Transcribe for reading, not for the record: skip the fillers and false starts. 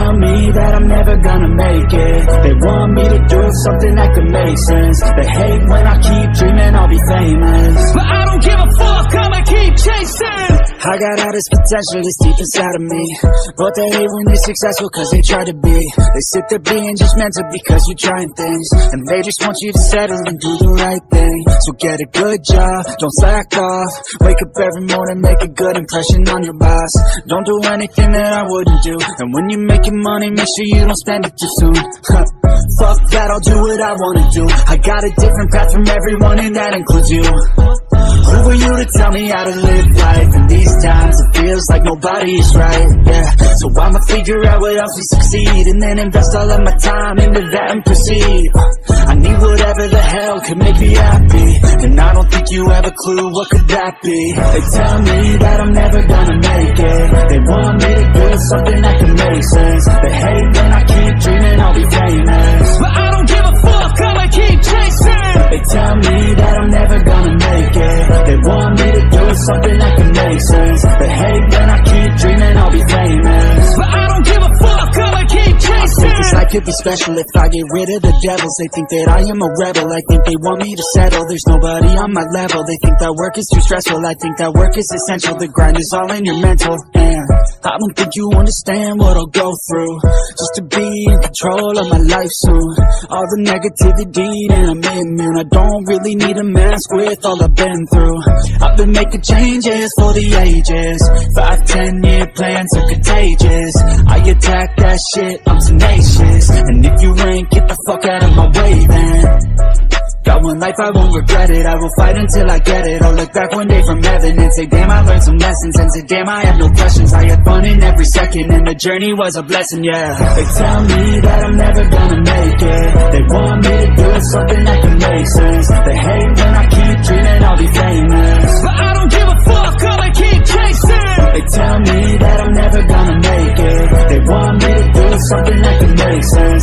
tell me that I'm never gonna make it. They want me to do something that could make sense. They hate when I keep dreaming I'll be famous, but I don't give a fuck, I'ma keep chasing. I got all this potential that's deep inside of me, but they hate when you're successful cause they try to be. They sit there being judgmental because you're trying things, and they just want you to settle and do the right thing. So get a good job, don't slack off. Wake up every morning, make a good impression on your boss. Don't do anything that I wouldn't do, and when you're making money, make sure you don't spend it too soon. Fuck that, I'll do what I wanna do. I got a different path from everyone, and that includes you. Who are you to tell me how to live life? In these times it feels like nobody is right, yeah. So I'ma figure out what else will succeed, and then invest all of my time into that and proceed. I need whatever the hell could make me happy, and I don't think you have a clue what could that be. They tell me that I'm never gonna make it. They want me to do something that can make sense. They hate when I keep dreaming I'll be famous, but I don't give a fuck, I'ma keep chasing. They tell me that I'm never gonna make it. They want me to do something that can make sense. They hate when I keep dreaming I'll be famous, but I don't give a fuck, I'ma keep chasing. I think this life could be special if I get rid of the devils. They think that I am a rebel, I think they want me to settle. There's nobody on my level, they think that work is too stressful. I think that work is essential, the grind is all in your mental. And I don't think you understand what I'll go through just to be in control of my life soon. All the negativity and I'm immune. I don't really need a mask with all I've been through. I've been making changes for the ages. 5-10 year plans are contagious. I attack that shit, I'm tenacious. And if you ain't, get the fuck out of my way then. Got one life, I won't regret it. I will fight until I get it. I'll look back one day from heaven and say damn, I learned some lessons. And say damn, I have no questions. I had fun in every second, and the journey was a blessing, yeah. They tell me that I'm never gonna make it. They want me to do something that can make sense. They hate when I keep dreaming I'll be famous, but I don't give a fuck, I'ma keep chasing. They tell me that I'm never gonna make it. They want me to do something that can make sense.